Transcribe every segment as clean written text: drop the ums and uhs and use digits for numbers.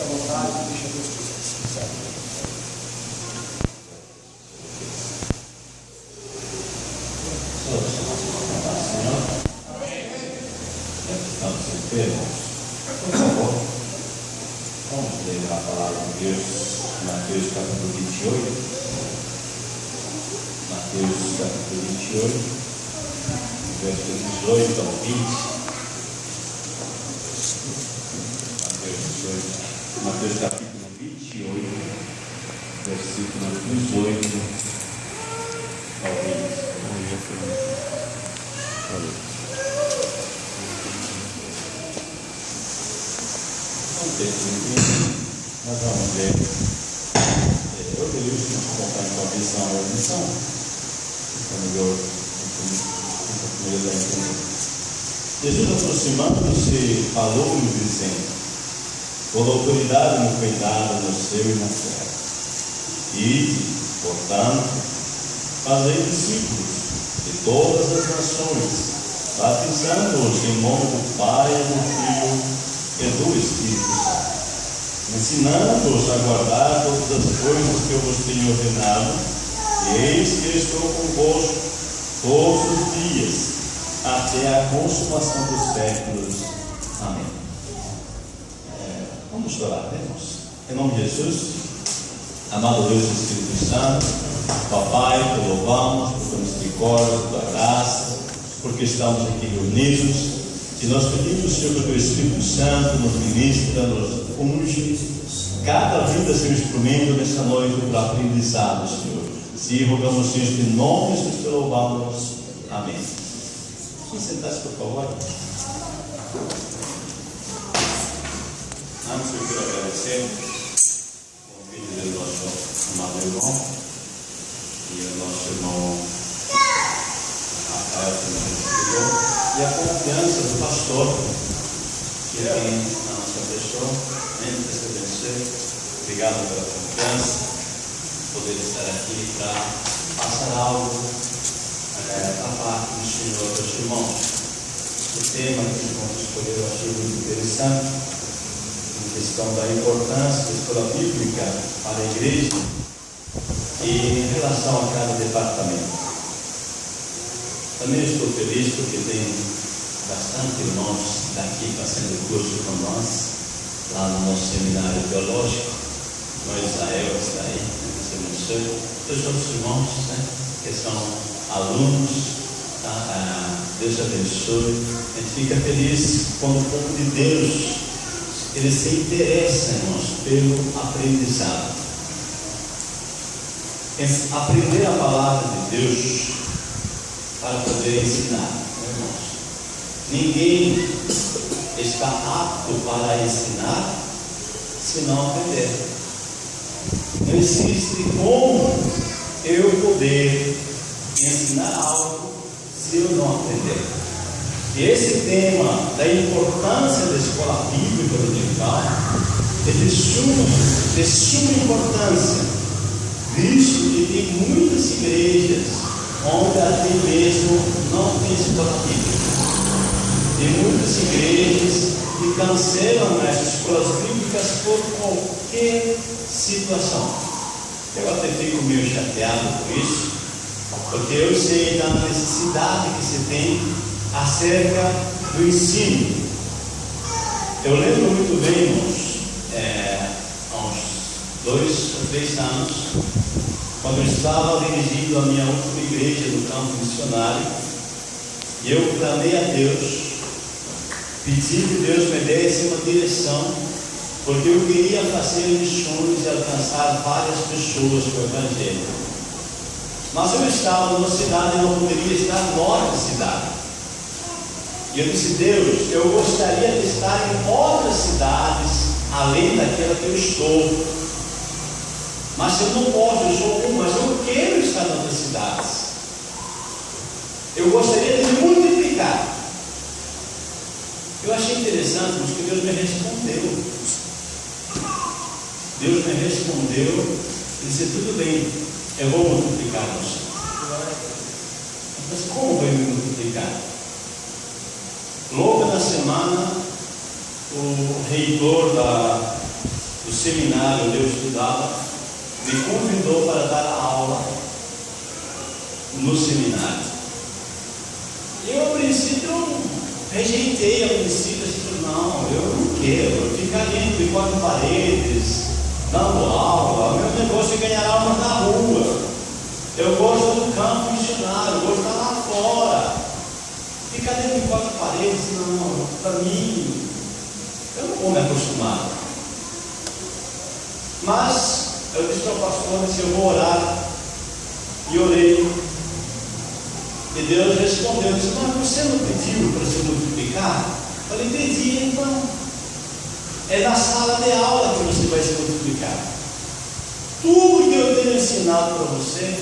Fique à vontade, deixa Deus te usar. Estamos enfermos. Por favor, vamos ler a palavra de Deus, Mateus capítulo 28. Mateus capítulo 28, versos 18 ao 20. Mateus capítulo 28, versículos 18 ao 20. Nós vamos ver. Eu queria acompanhar com a visão e a missão. Jesus, aproximando-se, falou-nos dizendo: toda autoridade me foi dada no céu e na terra. Ide, portanto, fazei discípulos de todas as nações, batizando-os em nome do Pai, do Filho e do Espírito Santo, ensinando-os a guardar todas as coisas que eu vos tenho ordenado, e eis que estou convosco todos os dias, até a consumação dos séculos. Amém. Vamos orar, irmãos. Em nome de Jesus, amado Deus e Espírito Santo, Papai, te louvamos por tua misericórdia, por tua graça, porque estamos aqui reunidos. E nós pedimos, Senhor, que o teu Espírito Santo nos ministra, nos unge, cada vida seu instrumento nesta noite para aprendizado, Senhor. Se rogamos isso em nome de Jesus, te louvamos. Amém. Vamos sentar-se, por favor. Antes eu quero agradecer o convite do nosso amado irmão e o nosso irmão Rafael, que nos recebeu, e a confiança do pastor que tem na nossa pessoa. Amém? Deus te abençoe. Obrigado pela confiança, poder estar aqui para passar algo da parte do Senhor para os irmãos. O tema que os irmãos escolheram eu achei muito interessante, em questão da importância da escola bíblica para a igreja e em relação a cada departamento. Também estou feliz porque tem bastante irmãos daqui fazendo curso com nós, lá no nosso seminário teológico. O irmão Israel está aí, todos os irmãos, que são alunos, Deus abençoe. A gente fica feliz quando o povo de Deus ele se interessa, irmãos, pelo aprendizado. Aprender a palavra de Deus para poder ensinar, irmãos. Ninguém está apto para ensinar se não aprender. Não existe como eu poder ensinar algo se eu não aprender. E esse tema da importância da escola bíblica dominical é de suma importância, visto que tem muitas igrejas onde até mesmo não tem escola bíblica. Tem muitas igrejas que cancelam as escolas bíblicas por qualquer situação. Eu até fico meio chateado por isso, porque eu sei da necessidade que se tem acerca do ensino. Eu lembro muito bem, irmãos, há uns 2 ou 3 anos, quando eu estava dirigindo a minha última igreja no campo missionário, e eu clamei a Deus, pedi que Deus me desse uma direção, porque eu queria fazer missões e alcançar várias pessoas com o Evangelho. Mas eu estava numa cidade e não poderia estar em outra cidade. E eu disse: Deus, eu gostaria de estar em outras cidades, além daquela que eu estou. Mas eu não posso, eu sou um, mas eu quero estar em outras cidades. Eu gostaria de multiplicar. Eu achei interessante, porque Deus me respondeu. Deus me respondeu e disse: tudo bem, eu vou multiplicar você. Mas como vai me multiplicar? Logo na semana, o reitor da seminário onde eu estudava me convidou para dar aula no seminário. E eu, a princípio, rejeitei a princípio, assim, não, eu não quero ficar dentro de quatro paredes, dando aula. O meu negócio é ganhar alma na rua. Eu gosto do campo missionário, eu gosto de estar lá fora. Ficar dentro de quatro paredes, não, para mim, eu não vou me acostumar. Mas eu disse para o pastor, disse, eu vou orar. E orei. E Deus respondeu, disse, mas você não pediu para se multiplicar? Eu falei, pedi, então. É na sala de aula que você vai se multiplicar. Tudo que eu tenho ensinado para você,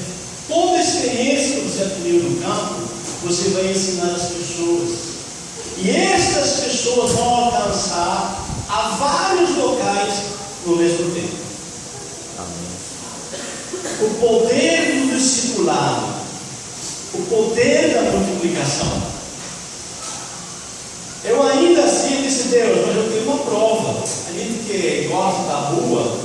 toda a experiência que você adquiriu no campo, você vai ensinar às pessoas. E estas pessoas vão alcançar a vários locais no mesmo tempo. Amém. O poder do discipulado, o poder da multiplicação. Eu ainda assim disse, Deus, mas eu tenho uma prova. A gente que gosta da rua,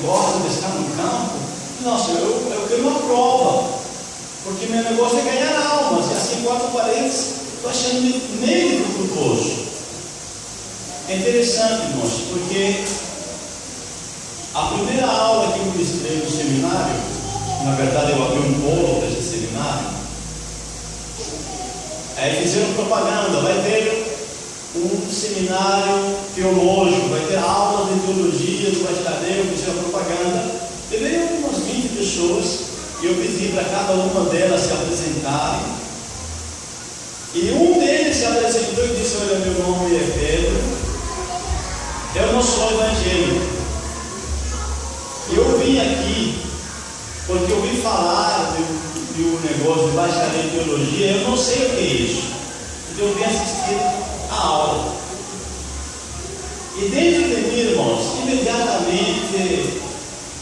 gosta de estar no campo, nossa, eu quero uma prova, porque meu negócio é ganhar almas, e assim quatro paredes, estou achando meio dificultoso. É interessante, irmãos, porque a primeira aula que eu ministrei no seminário, na verdade eu abri um bolo para esse seminário, fizeram propaganda, vai ter um seminário teológico, vai ter aula de teologia do Vaticano, fizeram propaganda, e veio umas 20 pessoas, e eu pedi para cada uma delas se apresentarem, e um deles se apresentou e disse, olha, meu nome é Pedro, eu não sou evangélico, eu vim aqui porque eu ouvi falar de um negócio de bacharel em teologia, eu não sei o que é isso, então eu vim assistir a aula. E dentro de mim, irmãos, imediatamente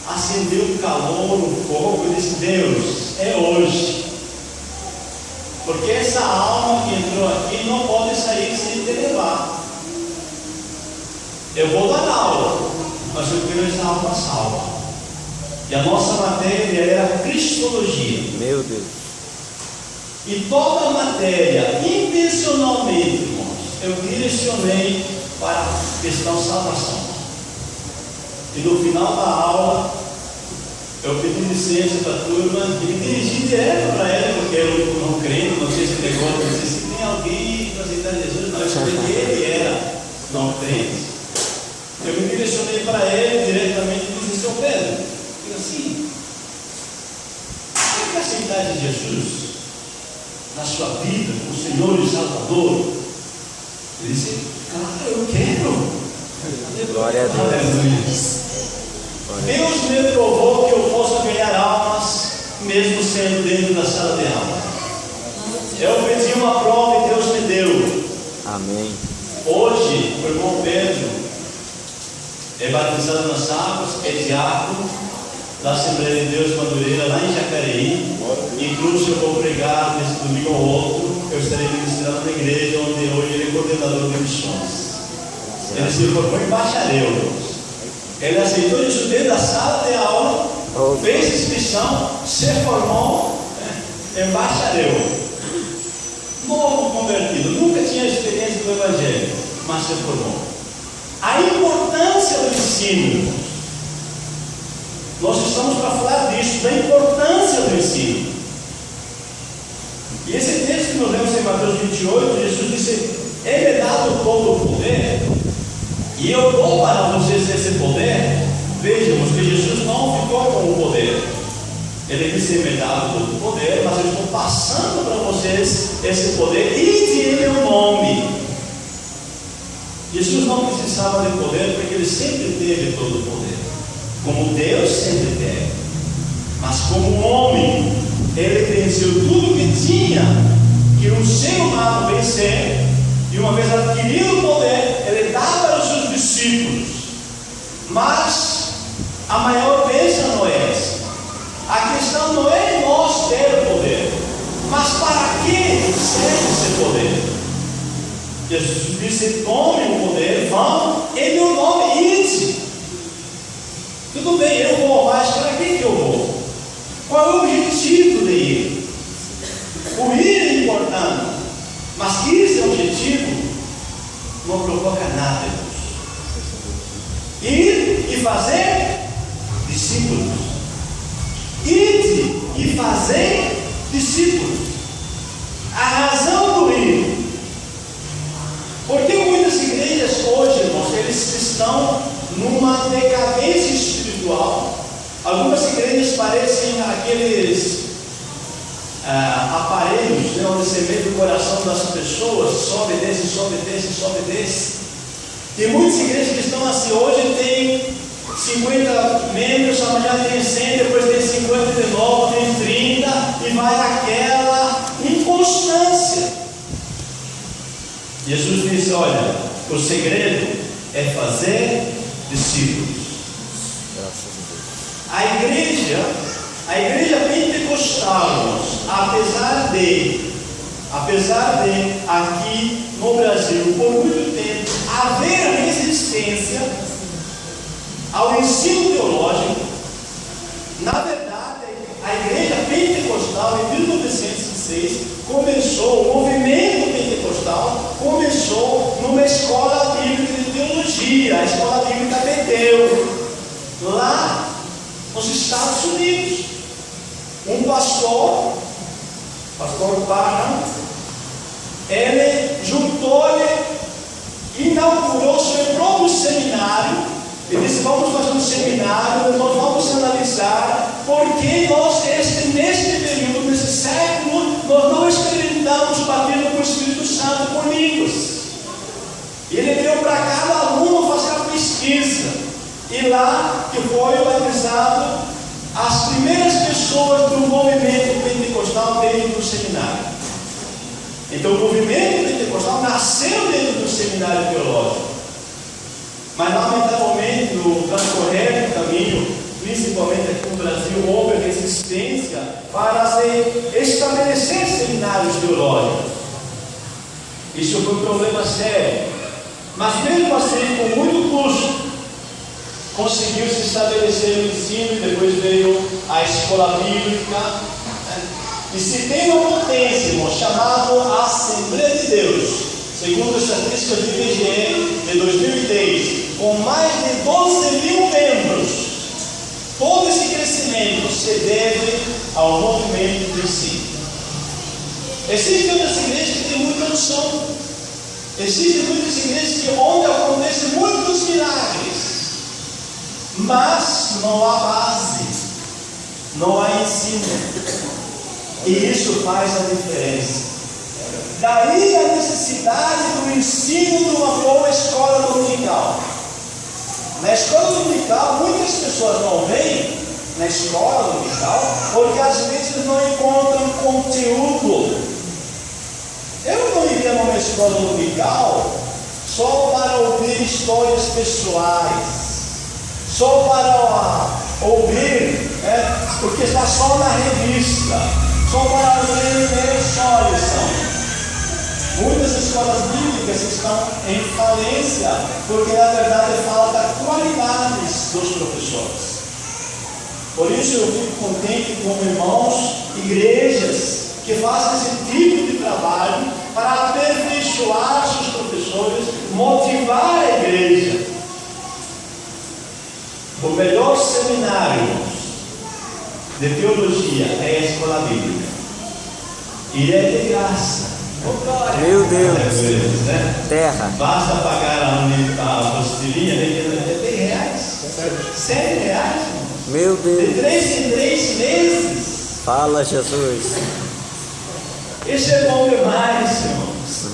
acendeu um calor, um fogo, e disse, Deus, é hoje. Porque essa alma que entrou aqui não pode sair sem te levar. Eu vou dar aula, mas eu quero essa alma salva. E a nossa matéria era Cristologia. Meu Deus. E toda a matéria, intencionalmente, irmãos, eu direcionei para a questão salvação. E no final da aula, eu pedi licença para a turma e me dirigi direto para ela, porque eu não crente, não sei se negócio, não sei se tem alguém para aceitar Jesus, não, eu sabia que ele era não crente. Eu me direcionei para ele diretamente e disse, seu Pedro, eu assim, você quer aceitar Jesus na sua vida, como Senhor e Salvador? Ele disse, claro, eu quero. Glória a Deus. Aleluia. Deus me provou que eu posso ganhar almas, mesmo sendo dentro da sala de aula. Eu pedi uma prova e Deus me deu. Amém. Hoje, o irmão Pedro é batizado nas águas, é diácono da Assembleia de Deus Madureira, lá em Jacareí. Inclusive, eu vou pregar nesse domingo ou outro. Eu estarei ministrando na igreja, onde hoje ele é coordenador de missões. Ele se formou em bacharel. Ele aceitou isso dentro da sala de aula, fez inscrição, se formou em bacharel. Novo convertido, nunca tinha experiência do Evangelho, mas se formou. A importância do ensino. Nós estamos para falar disso, da importância do ensino. E esse texto que nós lemos em Mateus 28, Jesus disse, é-me dado todo o poder, e eu dou para vocês esse poder. Vejamos que Jesus não ficou com o poder. Ele disse, é-me dado todo o poder, mas eu estou passando para vocês esse poder, e em meu nome. Jesus não precisava de poder, porque ele sempre teve todo o poder, como Deus sempre teve. Mas como homem, ele venceu tudo que tinha que um ser humano vencer, e uma vez adquirido o poder, ele dá para os seus discípulos. Mas a maior bênção não é essa. A questão não é nós ter o poder, mas para que serve esse poder? Jesus disse, tome o poder, vão em meu nome, ide. fazer discípulos. Ide e fazer discípulos. A razão do ir. Porque muitas igrejas hoje, irmãos, eles estão numa decadência espiritual. Algumas igrejas parecem aqueles aparelhos, né, onde você vê o coração das pessoas, sobe, desce, sobe, desce, sobe, desce. Tem muitas igrejas que estão assim, hoje tem 50 membros, amanhã tem 100, depois tem 50 de novo, tem 30, e vai naquela inconstância. Jesus disse: olha, o segredo é fazer discípulos. A igreja pentecostal, apesar de aqui no Brasil, por muito tempo, haver resistência ao ensino teológico, na verdade, a igreja pentecostal, em 1906, começou, o movimento pentecostal começou numa escola bíblica de teologia, a escola bíblica Bethel, lá nos Estados Unidos. Um pastor Barham, ele inaugurou seu próprio seminário. Ele disse: vamos fazer um seminário, nós vamos analisar porque nós, neste período, nesse século, nós não experimentamos o batismo com o Espírito Santo com línguas. E ele deu para cada aluno fazer a pesquisa. E lá que foi batizado as primeiras pessoas do movimento pentecostal dentro do seminário. Então o movimento pentecostal nasceu dentro do seminário teológico. Mas lamentavelmente, no transcorrer do caminho, principalmente aqui no Brasil, houve resistência para se estabelecer seminários teológicos. Isso foi um problema sério. Mas mesmo assim, com muito custo, conseguiu se estabelecer o ensino, e depois veio a escola bíblica. E se tem uma potência, irmão, chamada Assembleia de Deus, segundo as estatísticas do IBGE de 2010, com mais de 12 mil membros, todo esse crescimento se deve ao movimento de ensino. Existem outras igrejas que têm muita unção. Existem muitas igrejas onde acontecem muitos milagres, mas não há base, não há ensino, e isso faz a diferença. Daí a necessidade do ensino de uma boa escola dominical. Na escola dominical, muitas pessoas não vêm na escola dominical porque às vezes não encontram conteúdo. Eu não iria numa escola dominical só para ouvir histórias pessoais, só para ouvir, porque está só na revista, só para ler só a lição. Muitas escolas bíblicas estão em falência porque na verdade falta qualidades dos professores. Por isso eu fico contente com irmãos, igrejas que fazem esse tipo de trabalho para aperfeiçoar seus professores, motivar a igreja. O melhor seminário de teologia é a escola bíblica, e é de graça. Meu Deus, né? terra. Basta pagar a apostilinha, né? É 10 reais, 7 reais, Meu de Deus. 3 em 3 meses. Fala, Jesus. Isso é bom demais, irmãos.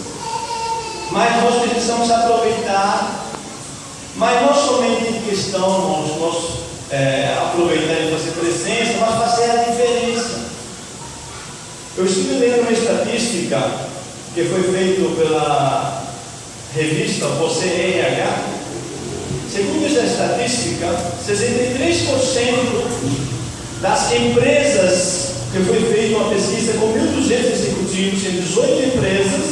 Mas nós precisamos aproveitar. Mas não somente em questão, irmãos, aproveitar e fazer presença, mas fazer a diferença. Eu estive lendo uma estatística que foi feita pela revista Você RH. Segundo essa estatística, 63% das empresas, que foi feita uma pesquisa com 1.200 executivos em 18 empresas,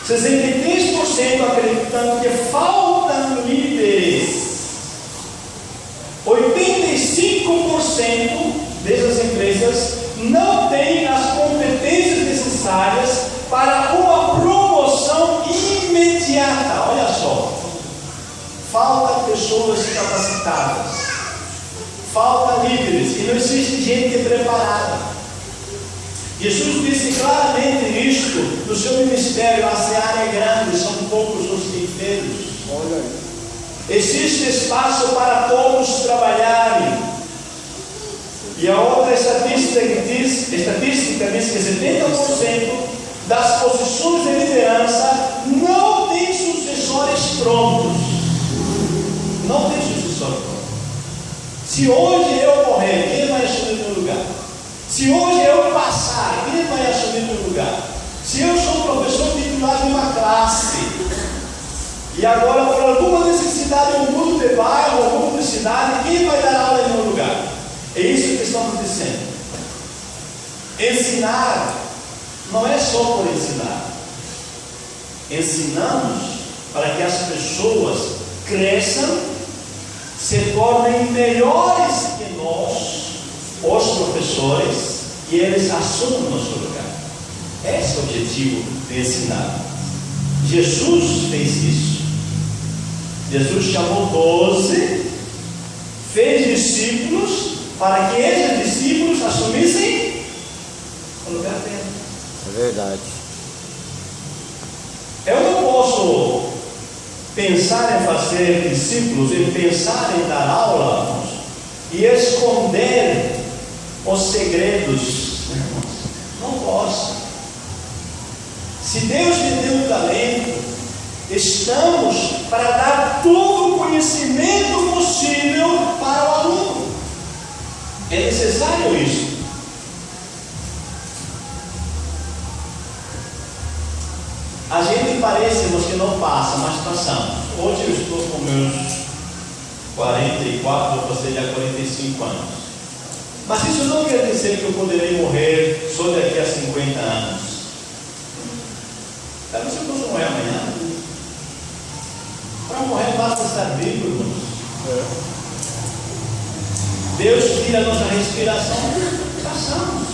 63% acreditando que faltam líderes. 85% dessas empresas não têm as competências necessárias para uma promoção imediata. Olha só, falta pessoas capacitadas, falta líderes e não existe gente preparada. Jesus disse claramente isto no seu ministério: a seara é grande, são poucos os ceifeiros. Olha aí. Existe espaço para todos trabalharem. E a outra estatística diz que 70% das posições de liderança não tem sucessores prontos. Não tem sucessor pronto. Se hoje eu morrer, quem vai assumir meu lugar? Se hoje eu passar, quem vai assumir meu lugar? Se eu sou professor titular de uma classe e agora por alguma necessidade eu mudo de bairro ou mudo de cidade, quem vai dar aula em meu lugar? É isso que estamos dizendo. Ensinar não é só por ensinar. Ensinamos para que as pessoas cresçam, se tornem melhores que nós, os professores, e eles assumam nosso lugar. Esse é o objetivo de ensinar. Jesus fez isso. Jesus chamou 12, fez discípulos, para que esses discípulos assumissem o lugar dele. É verdade. Eu não posso pensar em fazer discípulos, em pensar em dar aula, irmãos, e esconder os segredos. Não posso. Se Deus me deu um talento, estamos para dar todo o conhecimento possível para o aluno. É necessário isso. A gente parece que não passa, mas passamos. Hoje eu estou com meus 44, vou fazer já 45 anos. Mas isso não quer dizer que eu poderei morrer só daqui a 50 anos. Talvez eu possa morrer amanhã. Para morrer basta estar vivo, irmãos. Deus tira a nossa respiração, passamos.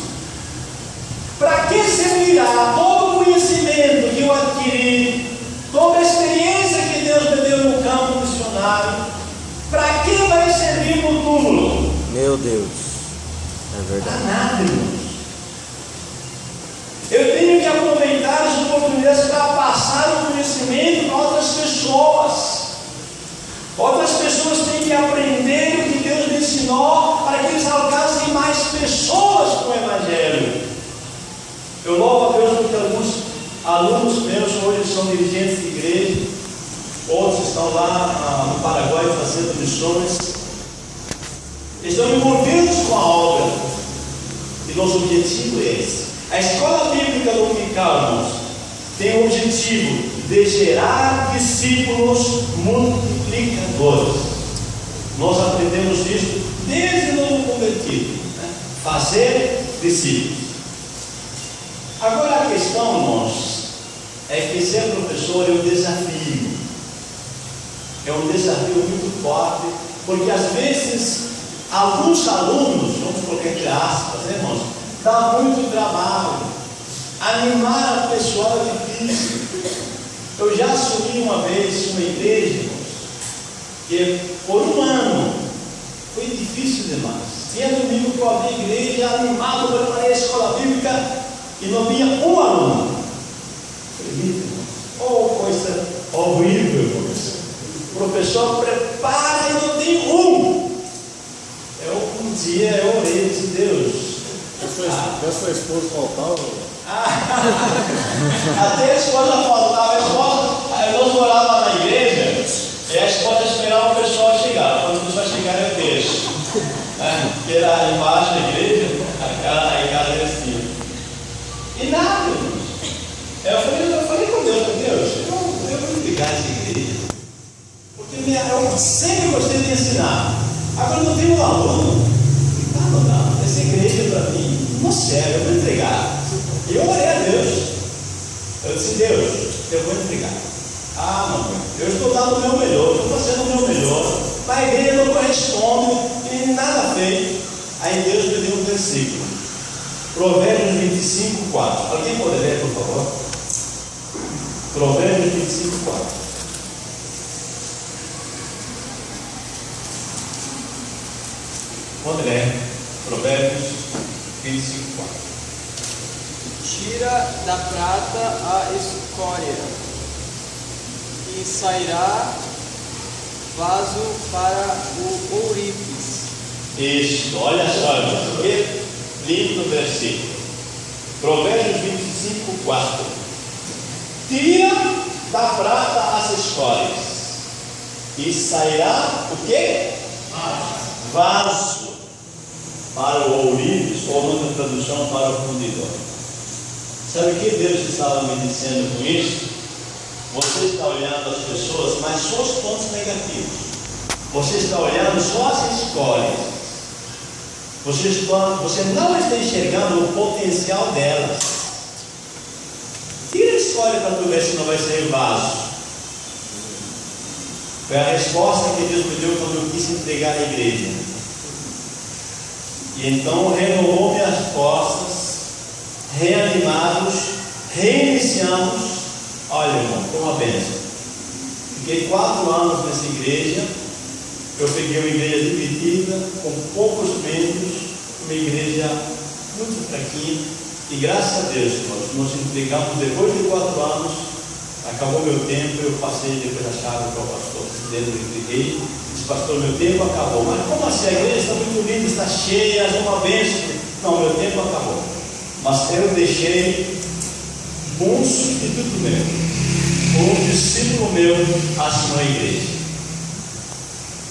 Para que servirá todo o conhecimento que eu adquiri, toda a experiência que Deus me deu no campo missionário? Para que vai servir no túmulo? Meu Deus. É verdade. Para nada, irmãos. Eu tenho que aproveitar as oportunidades para passar o conhecimento para outras pessoas. Outras pessoas têm que aprender o que Deus me ensinou para que eles alcancem mais pessoas com o Evangelho. Eu louvo a Deus porque alguns alunos meus hoje são dirigentes de igreja, outros estão lá no Paraguai fazendo missões, estão envolvidos com a obra, e nosso objetivo é esse. A escola bíblica dominical, irmãos, tem o objetivo de gerar discípulos multiplicadores. Nós aprendemos isso desde o novo convertido, né? Fazer discípulos. Agora a questão, irmãos, é que ser professor é um desafio. É um desafio muito forte, porque às vezes alguns alunos, vamos colocar entre aspas, né, irmãos, dá muito trabalho. Animar o pessoal é difícil. Eu já assumi uma vez uma igreja, irmãos, que por um ano foi difícil demais. Tinha domingo que eu abri a igreja, animado, preparei a escola bíblica, e não havia um aluno. Acredita? Oh, coisa horrível, irmãos. O professor prepara e não tem um. Um dia eu orei e disse: Deus. A sua esposa faltava? Até a esposa faltava. Nós morávamos na igreja e a esposa esperava o pessoal chegar. Quando o pessoal chegar, eu deixo. Que era embaixo da igreja, a casa eles tinham. E nada, irmãos. Eu falei com Deus, eu vou ligar essa igreja, porque eu sempre gostei de ensinar. Agora não tenho um aluno. Não, essa igreja para mim não serve, eu vou entregar. E eu orei a Deus. Eu disse: Deus, eu vou entregar. Mamãe, eu estou dando o meu melhor, estou fazendo o meu melhor, mas a igreja não corresponde e nada feito. Aí Deus me deu um versículo. Provérbios 25, 4. Alguém pode ler, por favor? Provérbios 25, 4. Pode ler. Provérbios 25, 4. Tira da prata a escória, e sairá vaso para o ourives. Isso, olha só, irmãos, que lindo versículo. Provérbios 25, 4. Tira da prata as escórias, e sairá o quê? Vaso para o ourives, ou outra tradução, para o fundidor. Sabe o que Deus estava me dizendo com isso? Você está olhando as pessoas, mas só os pontos negativos. Você está olhando só as escórias. Você não está enxergando o potencial delas. Tira a escória para tu ver se não vai sair vaso. Foi a resposta que Deus me deu quando eu quis entregar a igreja. E então renovou minhas forças, reanimados, reiniciamos. Olha, irmão, foi uma bênção. Fiquei 4 anos nessa igreja. Eu peguei uma igreja dividida, com poucos membros, uma igreja muito fraquinha. E graças a Deus, nós entregamos depois de 4 anos. Acabou meu tempo, eu passei depois a chave para o pastor presidente, eu entreguei. Disse, pastor, meu tempo acabou. Mas como assim? A igreja está muito linda, está cheia, é uma bênção. Não, meu tempo acabou. Mas eu deixei um substituto meu, um discípulo meu, assinou a igreja.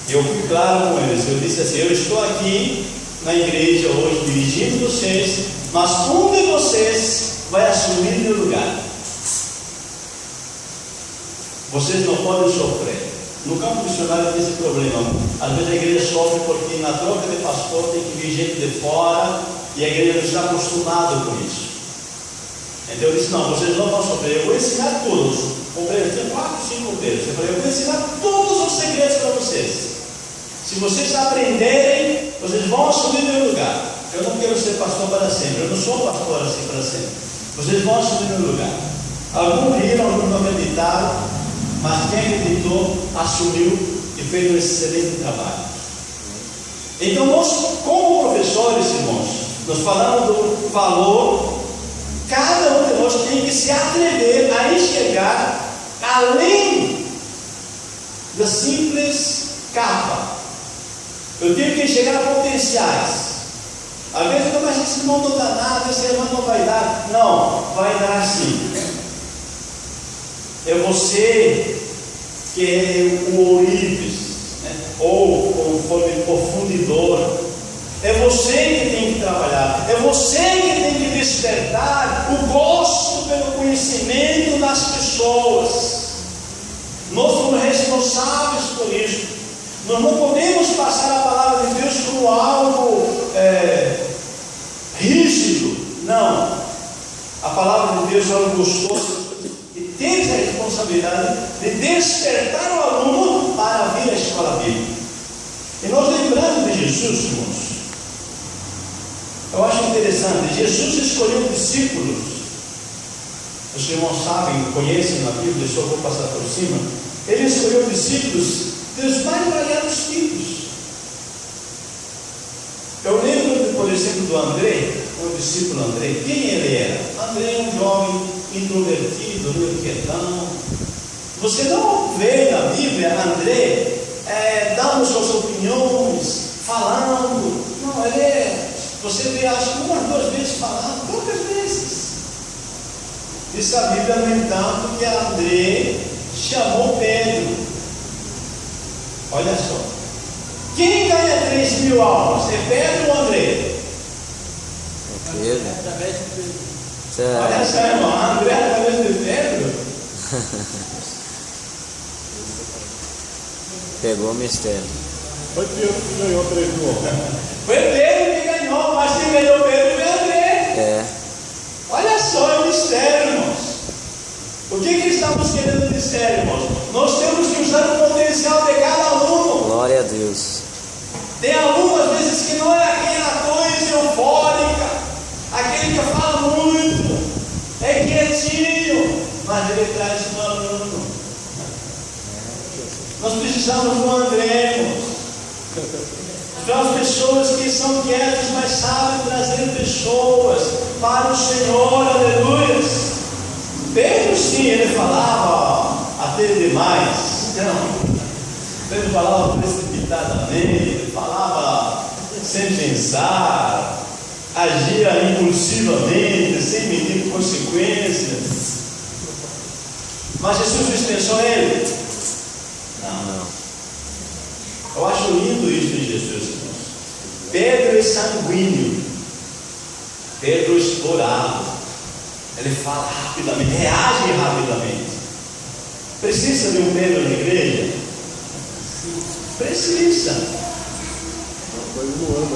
Eu fui claro com eles, eu disse assim, eu estou aqui na igreja hoje dirigindo vocês, mas um de vocês vai assumir meu lugar. Vocês não podem sofrer. No campo missionário tem esse problema. Às vezes a igreja sofre porque na troca de pastor tem que vir gente de fora e a igreja não está acostumada com isso. Então eu disse, não, vocês não vão sofrer, eu vou ensinar todos. Obreiros, tem 4, 5 obreiros. Eu falei, eu vou ensinar todos os segredos para vocês. Se vocês aprenderem, vocês vão assumir meu lugar. Eu não quero ser pastor para sempre, eu não sou pastor assim para sempre. Vocês vão assumir meu lugar. Alguns riram, alguns não acreditaram, mas quem acreditou, assumiu e fez um excelente trabalho. Então nós, como professores, irmãos, nós falamos do valor. Cada um de nós tem que se atrever a enxergar além da simples capa. Eu tenho que enxergar potenciais. Às vezes eu digo, esse irmão não dá nada, esse irmão não vai dar. Não, vai dar sim. É você que é o ourives, né? Ou conforme o fundidor. É você que tem que trabalhar, é você que tem que despertar o gosto pelo conhecimento das pessoas. Nós somos responsáveis por isso. Nós não podemos passar a palavra de Deus como algo rígido. Não. A palavra de Deus é algo gostoso. E temos a responsabilidade de despertar o aluno para vir à escola bíblica. E nós lembramos de Jesus, irmãos. Eu acho interessante, Jesus escolheu discípulos. Os irmãos sabem, conhecem na Bíblia, só vou passar por cima. Ele escolheu discípulos dos mais variados tipos. Eu lembro, por exemplo, do André, o discípulo André. Quem ele era? André é um jovem introvertido, meio quietão. Você não vê na Bíblia André dando suas opiniões, falando. Não, ele é. Você vê, acho que 1 ou 2 vezes falando, poucas vezes. Diz a Bíblia, no entanto, que André chamou Pedro. Olha só. Quem ganha 3.000 almas? É Pedro ou André? É Pedro. Através de Pedro. Será? Olha só, irmão. André através de Pedro. Pegou o mistério. Foi Pedro que ganhou 3.000 almas. Foi Pedro que ganhou, mas quem ganhou Pedro foi André. É. Olha só, é um mistério, irmãos. O que estamos querendo dizer, irmãos? Nós temos que usar o potencial de cada aluno. Glória a Deus. Tem aluno, às vezes, que não é aquela coisa eufórica, aquele que fala muito, é quietinho, mas ele traz um aluno. Nós precisamos do André, irmãos. Então, as pessoas pessoas que são quietas, mas sabem trazer pessoas para o Senhor, aleluia. Pedro, sim, ele falava até demais, não. Pedro falava precipitadamente, ele falava sem pensar, agia impulsivamente, sem medir consequências. Mas Jesus dispensou ele? Não. Eu acho lindo isso em Jesus, irmãos. Pedro é sanguíneo, Pedro é explorado, ele fala rapidamente, reage rapidamente. Precisa de um Pedro na igreja? Precisa. A coisa não anda,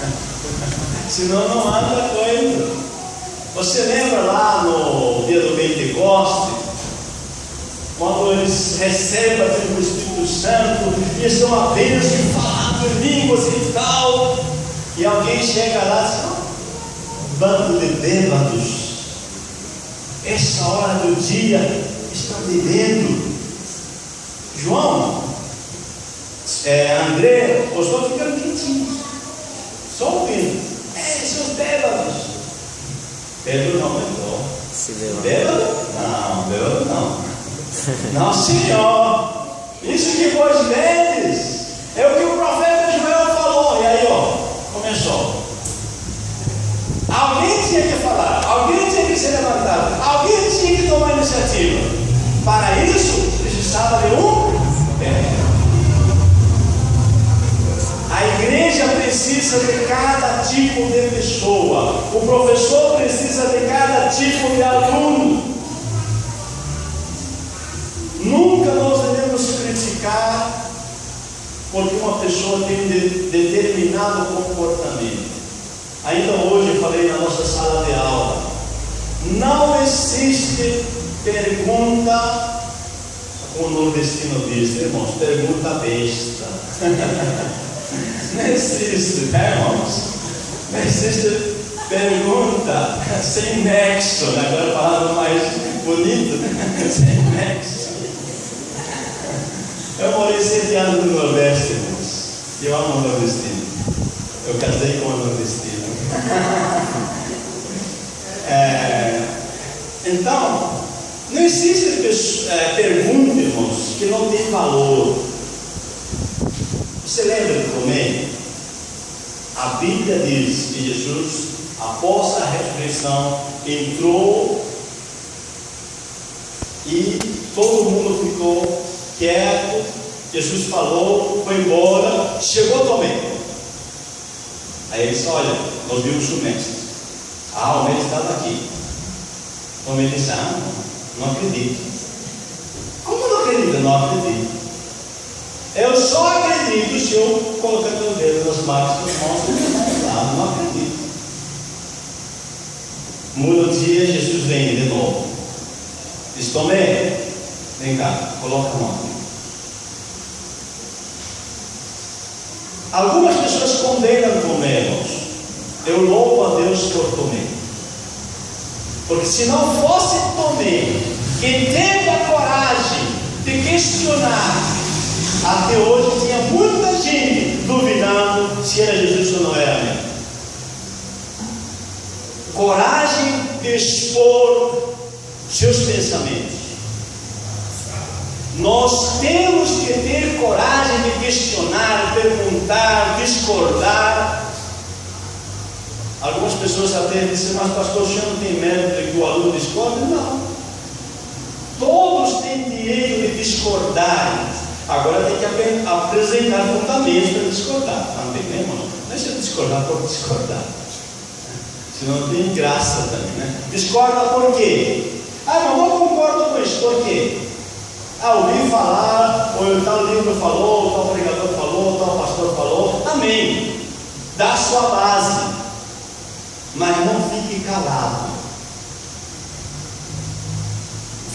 né? Senão não anda a coisa. Você lembra lá no dia do Pentecoste, quando eles recebem o Espírito Santo e estão apenas falando em línguas e tal, e alguém chega lá e diz: "Oh, bando de bêbados, essa hora do dia estão bebendo." João, André, os outros ficaram quietinhos, só ouvindo. Seus bêbados. Pedro não entrou. Se levanta. Bêbado? Não, bêbado não. Não, Senhor, isso que vós vedes é o que o profeta Joel falou. E aí, começou. Alguém tinha que falar, alguém tinha que se levantar, alguém tinha que tomar iniciativa. Para isso, precisava de um Pedro. A igreja precisa de cada tipo de pessoa, o professor precisa de cada tipo de aluno. Nunca nós devemos criticar porque uma pessoa tem determinado comportamento. Ainda hoje eu falei na nossa sala de aula, não existe pergunta, como o nordestino diz, irmãos, pergunta besta. Não existe, né, irmãos? Não existe pergunta sem nexo, agora a palavra mais bonita, sem nexo. Eu morei 7 anos no Nordeste, irmãos, e eu amo o nordestino. Eu casei com o nordestino. Então, não existe pergunta, irmãos, que não tem valor. Você lembra de Tomé? A Bíblia diz que Jesus, após a ressurreição, entrou e todo mundo ficou quieto. Jesus falou, foi embora, chegou Tomé. Aí ele disse: olha, nós vimos o mestre. O mestre estava aqui. Tomé disse: não acredito. Como não acredita? Não acredito. Eu só acredito se eu colocar meu dedo nas marcas das mãos e lá, não acredito. Muda o dia, Jesus vem de novo. Diz: Tomé, vem cá, coloca a mão. Algumas pessoas condenam Tomé, irmãos. Eu louvo a Deus por Tomé. Porque se não fosse Tomé, quem teve a coragem de questionar, até hoje tinha muita gente duvidando se era Jesus ou não era. Coragem de expor seus pensamentos. Nós temos que ter coragem de questionar, perguntar, discordar. Algumas pessoas até dizem: mas pastor, o senhor não tem medo de que o aluno discorde? Não. Todos têm direito de discordar. Agora tem que apresentar fundamentos para discordar. Não tem mesmo, não. Deixa eu discordar por discordar. Senão não tem graça também, né? Discorda por quê? Mas eu não concordo com isso. Por quê? Ouvi falar, ou tal livro falou, tal pregador falou, tal pastor falou. Amém. Dá sua base. Mas não fique calado.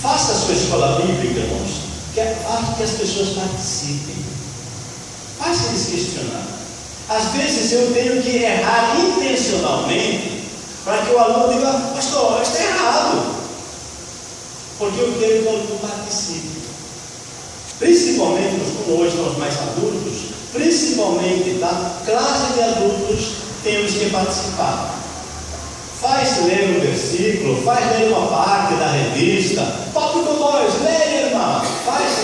Faça a sua escola bíblica, irmãos. Faça que as pessoas participem. Faça eles questionar. Às vezes eu tenho que errar intencionalmente para que o aluno diga: pastor, está errado. Porque eu quero que o aluno participe. Principalmente, como hoje nós mais adultos, principalmente principalmente da classe de adultos, temos que participar. Faz ler um versículo, faz ler uma parte da revista. Tópico 2, leia, irmã, faz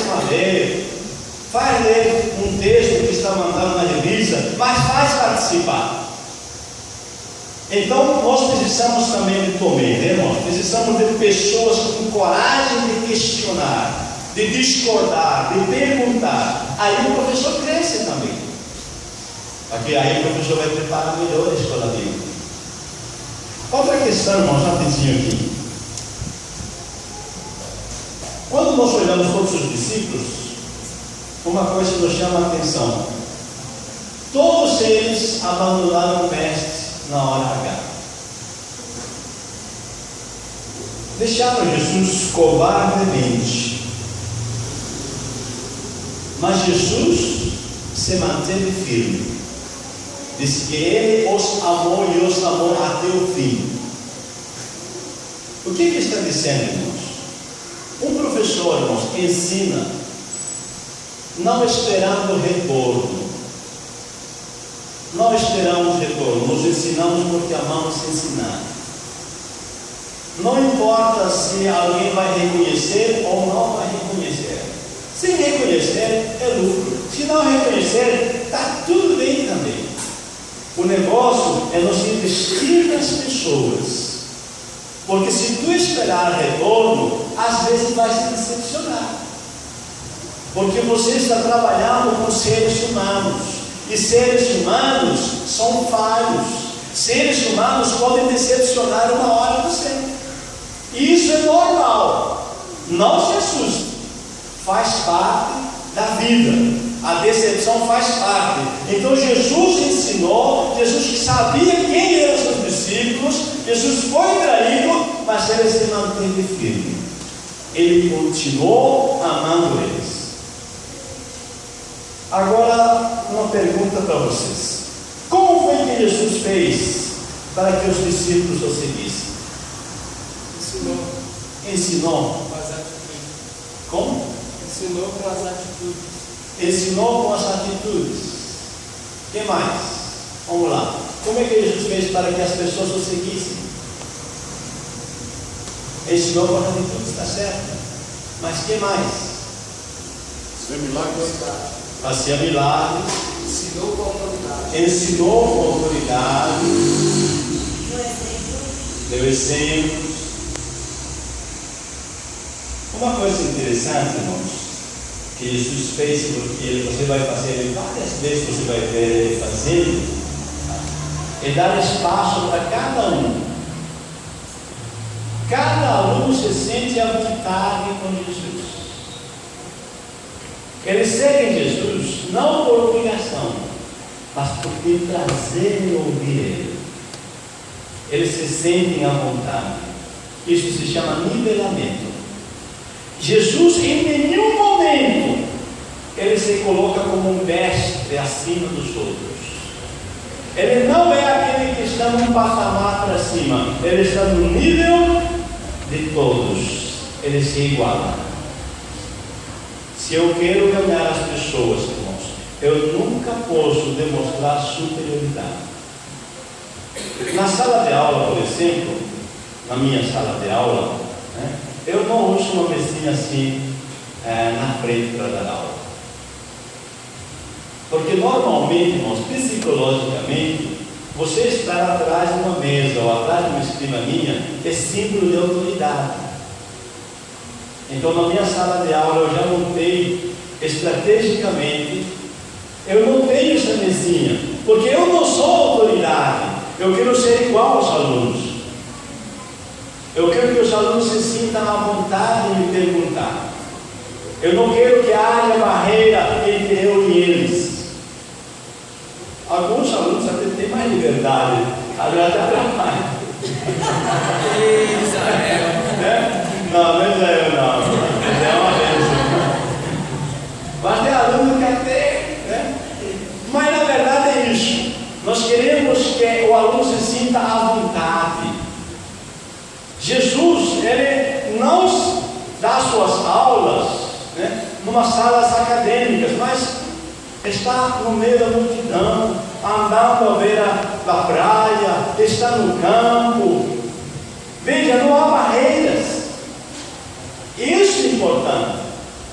ler um texto que está mandando na revista, mas faz participar. Então, nós precisamos também de Tomé, né, irmãos? Precisamos de pessoas com coragem de questionar, de discordar, de perguntar. Aí o professor cresce também. Porque aí o professor vai preparar melhor a escola dele. Outra questão, irmãos, rapidinho aqui. Quando nós olhamos todos os discípulos, uma coisa nos chama a atenção. Todos eles abandonaram o mestre na hora H. Deixaram Jesus covardemente. Mas Jesus se manteve firme. Diz que Ele os amou e os amou até o fim. O que está dizendo, irmãos? Um professor, irmãos, ensina não esperando retorno. Não esperamos retorno, nos ensinamos porque amamos ensinar. Não importa se alguém vai reconhecer ou não vai reconhecer. Se reconhecer, é lucro. Se não reconhecer, está tudo bem também. O negócio é nos investir nas pessoas. Porque se tu esperar retorno, às vezes vai se decepcionar. Porque você está trabalhando com seres humanos. E seres humanos são falhos. Seres humanos podem decepcionar uma hora você. E isso é normal. Não se assuste. Faz parte da vida. A decepção faz parte. Então Jesus ensinou, Jesus que sabia quem eram seus discípulos, Jesus foi traído, mas ele se manteve firme. Ele continuou amando eles. Agora, uma pergunta para vocês. Como foi que Jesus fez para que os discípulos o seguissem? Ensinou. Com as atitudes. Como? Ensinou com as atitudes. Ensinou com as atitudes. O que mais? Vamos lá. Como é que Jesus fez para que as pessoas o seguissem? Ensinou com as atitudes, está certo. Mas o que mais? Sem milagres. Fazia milagres. Ensinou com autoridade. Ensinou com autoridade. Deu exemplos. Uma coisa interessante, irmãos, que Jesus fez, porque você vai fazer várias vezes, você vai ver ele fazendo, é dar espaço para cada um. Cada aluno se sente à vontade com Jesus. Eles seguem Jesus não por obrigação, mas porque prazer em ouvir Ele. Eles se sentem à vontade. Isso se chama nivelamento. Jesus em nenhum momento ele se coloca como um mestre acima dos outros. Ele não é aquele que está num patamar para cima. Ele está no nível de todos. Ele se iguala. Se eu quero ganhar as pessoas, irmãos, eu nunca posso demonstrar superioridade. Na sala de aula, por exemplo, na minha sala de aula, né, eu não uso uma mesinha assim na frente para dar aula. Porque normalmente, irmãos, psicologicamente, você estar atrás de uma mesa ou atrás de uma escrivaninha é símbolo de autoridade. Então, na minha sala de aula, eu já montei estrategicamente. Eu não tenho essa mesinha, porque eu não sou autoridade. Eu quero ser igual aos alunos. Eu quero que os alunos se sintam à vontade de me perguntar. Eu não quero que haja barreira entre eu e eles. Alguns alunos até têm mais liberdade, agora até atrapalha. Não, não é Israel não. É uma bênção. Mas tem aluno que até, né? Mas na verdade é isso. Nós queremos que o aluno se sinta à vontade. Jesus, ele não dá suas aulas, né, numa salas acadêmicas, mas está no meio da multidão, andando à beira da praia, está no campo. Veja, não há barreiras. Isso é importante.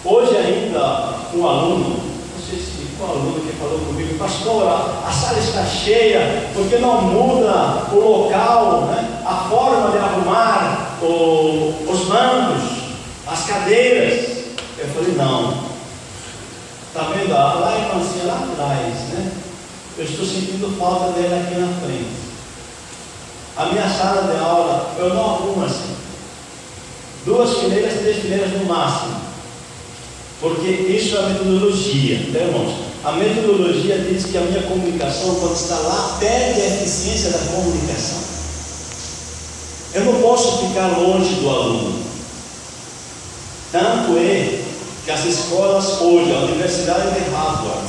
Hoje ainda um aluno, não sei se foi um aluno que falou comigo, pastor, a sala está cheia, porque não muda o local, né? A forma de arrumar os bancos, as cadeiras. Eu falei, não. Está vendo? Lá a irmãzinha lá atrás, né? Eu estou sentindo falta dela aqui na frente. A minha sala de aula, eu não arrumo assim. 2 fileiras, 3 fileiras no máximo. Porque isso é a metodologia, tá, irmãos? A metodologia diz que a minha comunicação, quando está lá, perde a eficiência da comunicação. Eu não posso ficar longe do aluno. Tanto é que as escolas hoje, a Universidade de Harvard,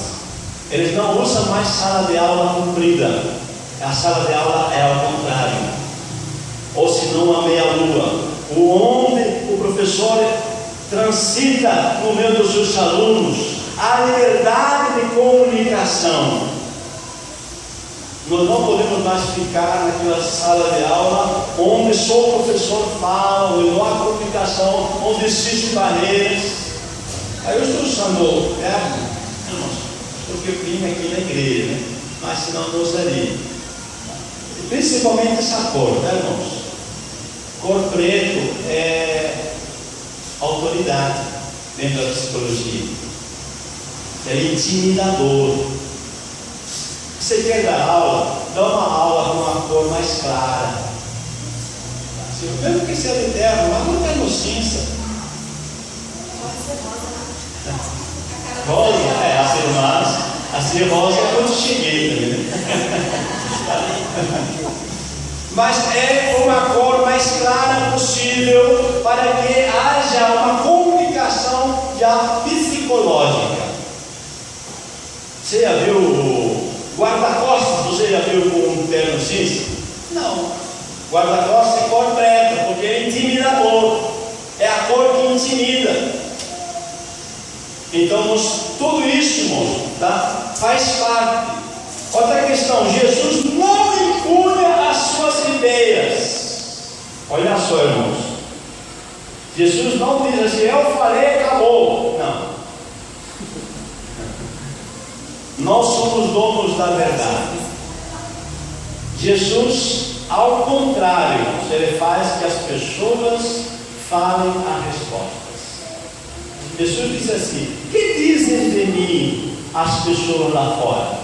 eles não usam mais sala de aula comprida. A sala de aula é ao contrário, ou se não a meia-lua, onde o professor transita no meio dos seus alunos a liberdade de comunicação. Nós não podemos mais ficar naquela sala de aula onde só o professor fala, onde não há comunicação, onde existem barreiras. Aí eu estou usando porque eu vim aqui na igreja, né? Mas senão não usaria. E principalmente essa cor, né, irmãos? Cor preto é autoridade dentro da psicologia. É intimidador. Você quer dar aula? Dá uma aula com uma cor mais clara. Mesmo que seja eterno, mas não tem cinza. Rosa, as irmãs, rosa é quando cheguei também, né? Mas é uma cor mais clara possível para que haja uma comunicação já psicológica. Você já viu o guarda-costas? Você já viu com um terno cinza? Não. Guarda-costas é cor preta, porque é intimidador. É a cor que intimida. Então, tudo isso, irmãos, tá? Faz parte. Outra questão, Jesus não impunha as suas ideias. Olha só, irmãos. Jesus não diz assim, eu falei, acabou. Não. Nós somos donos da verdade. Jesus, ao contrário, ele faz que as pessoas falem a resposta. Jesus disse assim, o que dizem de mim as pessoas lá fora?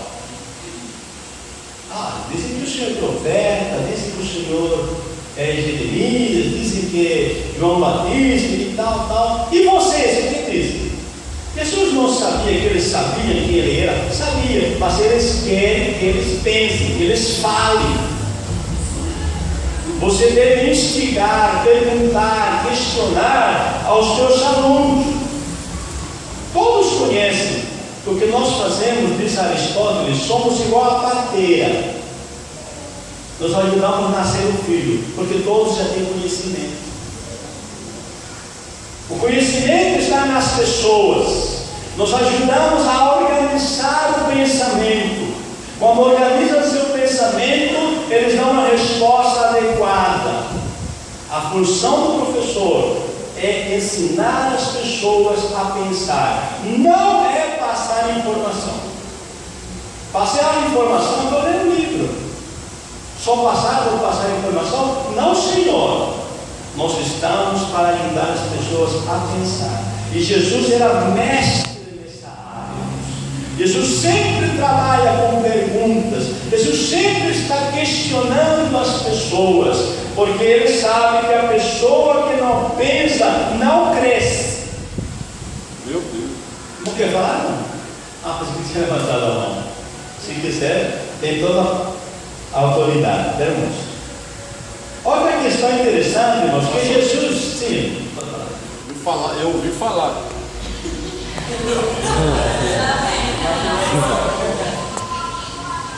Dizem que o Senhor é profeta, dizem que o Senhor é Jeremias, dizem que é João Batista e tal. E vocês, o que dizem? Jesus não sabia que eles sabiam quem ele era, sabia, mas eles querem que eles pensem, que eles falem. Você deve instigar, perguntar, questionar aos seus alunos. Todos conhecem o que nós fazemos, diz Aristóteles, somos igual a parteira. Nós ajudamos a nascer o filho, porque todos já têm conhecimento. O conhecimento está nas pessoas. Nós ajudamos a organizar o pensamento. Quando organizam o seu pensamento, eles dão uma resposta adequada. A função do professor é ensinar as pessoas a pensar, não é passar informação. Passar informação, estou lendo livro. Só passar ou passar informação? Não, Senhor. Nós estamos para ajudar as pessoas a pensar. E Jesus era mestre nessa área. Jesus sempre trabalha com perguntas. Jesus sempre está questionando as pessoas, porque ele sabe que a pessoa que não pensa não cresce. Meu Deus. Não quer falar? Não? Mas que levantar a mão. Se quiser, tem toda a autoridade. Irmãos. Outra questão interessante, irmãos, que Jesus, sim, Eu ouvi falar.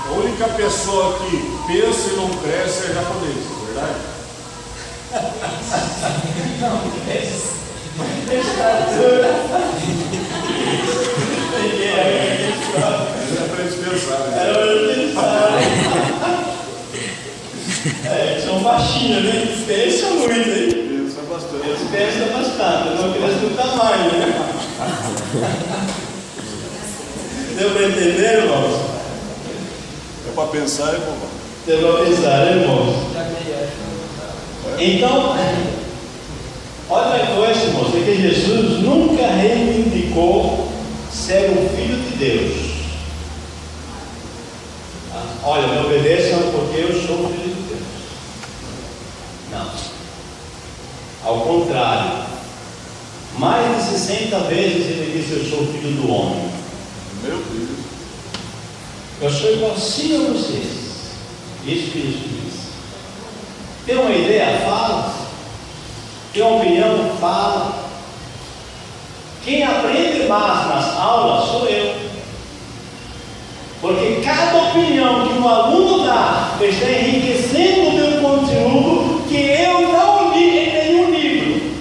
A única pessoa que pensa e não cresce é japonês, verdade? não cresce. Ele aprende a pensar, né? Era para pensar. São baixinhos, né? Pensa muito, hein? Pensa bastante. Eles pensam bastante, não cresce do tamanho, né? Deu para entender, irmãos? É para pensar, é bom. Deu para pensar, né, irmãos? Então, olha a coisa, irmãos, é que Jesus nunca reivindicou ser um filho de Deus. Olha, me obedeçam porque eu sou filho de Deus. Não. Ao contrário, mais de 60 vezes ele disse: eu sou filho do homem. Meu Deus. Eu sou igualzinho a vocês. Isso que Jesus disse. Tem uma ideia? Fala. Tem uma opinião? Fala. Quem aprende mais nas aulas sou eu. Porque cada opinião que um aluno dá está enriquecendo o meu conteúdo que eu não li em nenhum livro.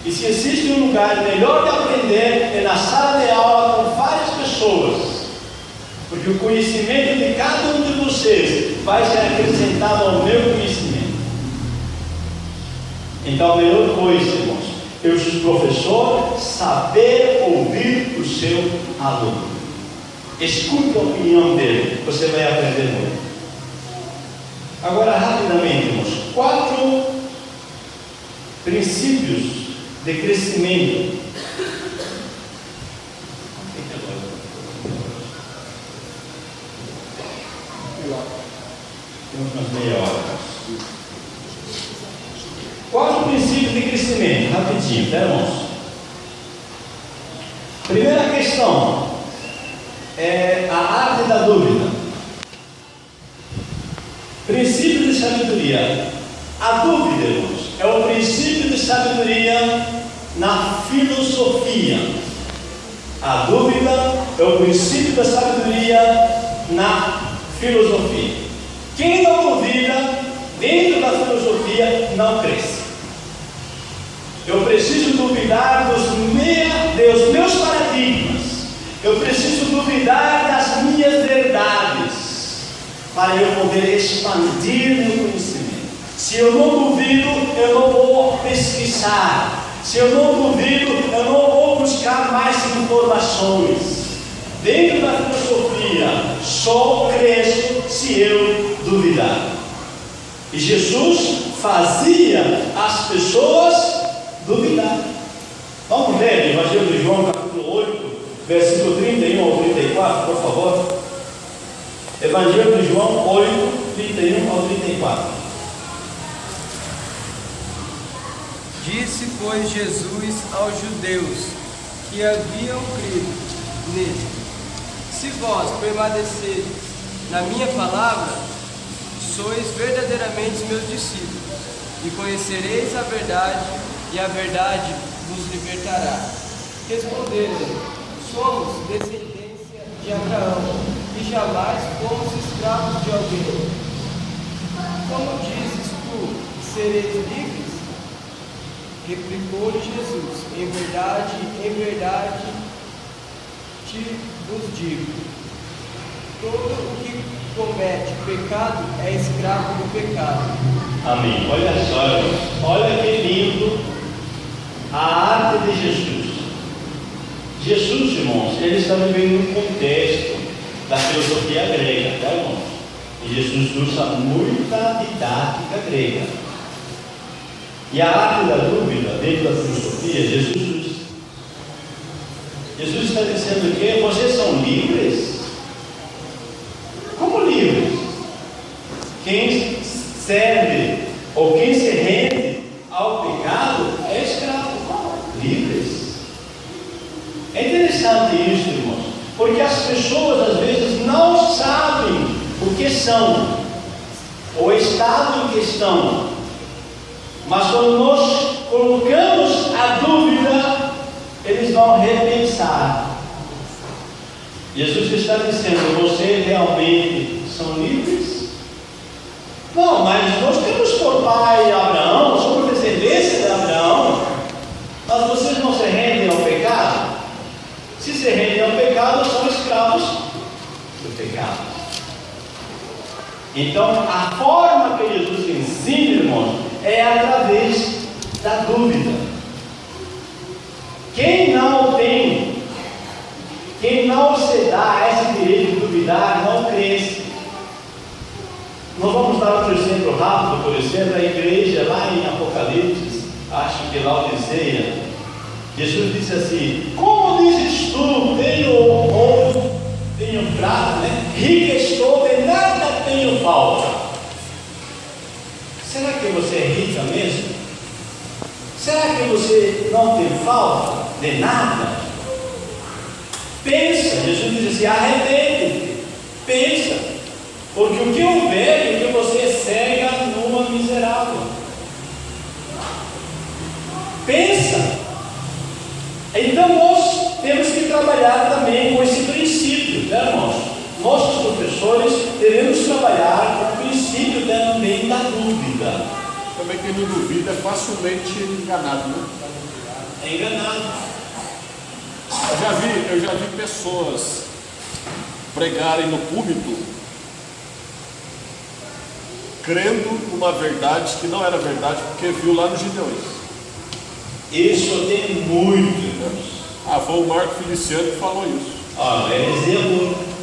E se existe um lugar melhor de aprender é na sala de aula com várias pessoas. Porque o conhecimento de cada um de vocês vai ser acrescentado ao meu conhecimento. Então a melhor coisa, irmãos, é o professor saber ouvir o seu aluno. Escute a opinião dele, você vai aprender muito. Agora, rapidamente, irmãos, 4 princípios de crescimento. Temos umas meia hora. 4 princípios de crescimento, rapidinho, tá, irmãos? Primeira questão é a arte da dúvida. Princípio de sabedoria. A dúvida, irmãos, é o princípio de sabedoria na filosofia. A dúvida é o princípio da sabedoria na filosofia. Quem não duvida dentro da filosofia não cresce. Eu preciso duvidar dos meus paradigmas. Eu preciso duvidar das minhas verdades para eu poder expandir meu conhecimento. Se eu não duvido, eu não vou pesquisar. Se eu não duvido, eu não vou buscar mais informações. Dentro da filosofia, só cresço se eu duvidar. E Jesus fazia as pessoas duvidar. Vamos ler o Evangelho de João, capítulo 8, versículo 31 ao 34, por favor. Evangelho de João 8, 31 ao 34. Disse, pois, Jesus aos judeus que haviam crido nele: se vós permanecereis na minha palavra, sois verdadeiramente meus discípulos, e conhecereis a verdade, e a verdade vos libertará. Responderam: somos descendência de Abraão, e jamais fomos escravos de alguém. Como dizes tu que sereis livres? Replicou-lhe Jesus: em verdade te vos digo, todo o que comete pecado é escravo do pecado. Amém. Olha só, olha que lindo a arte de Jesus. Jesus, irmãos, ele está vivendo um contexto da filosofia grega, tá, irmãos? E Jesus usa muita didática grega. E a arte da dúvida dentro da filosofia, Jesus usa. Jesus está dizendo que vocês são livres. Como livres? Quem serve ou quem se rende ao pecado é escravo. Livres. É interessante isso, irmãos, porque as pessoas às vezes não sabem o que são, o estado em que estão. Mas quando nós colocamos a dúvida, eles vão repensar. Jesus está dizendo: vocês realmente são livres? Não, mas nós temos por pai Abraão, somos descendência de Abraão. Mas vocês não se rendem ao pecado? Se rendem ao pecado, são escravos do pecado. Então, a forma que Jesus ensina, irmãos, é através da dúvida. Quem não se dá a esse direito de duvidar, não cresce. Nós vamos dar outro exemplo rápido, por exemplo, a igreja lá em Apocalipse, acho que Laodiceia, Jesus disse assim: como dizes tu, tenho ouro, tenho prata, rico estou, de nada tenho falta. Será que você é rica mesmo? Será que você não tem falta de nada? Pensa, Jesus diz assim: arrepende-te, pensa, porque o que eu vejo é que você cega numa miserável. Pensa. Então nós temos que trabalhar também com esse princípio, né, irmãos? Nossos professores devemos trabalhar com o princípio também da dúvida. Também quem não duvida é facilmente enganado, né? É enganado. Eu já vi pessoas pregarem no púlpito crendo numa verdade que não era verdade, porque viu lá nos Gideões. Isso tem muito, irmãos. Foi o Marco Feliciano que falou isso. Heresia pura.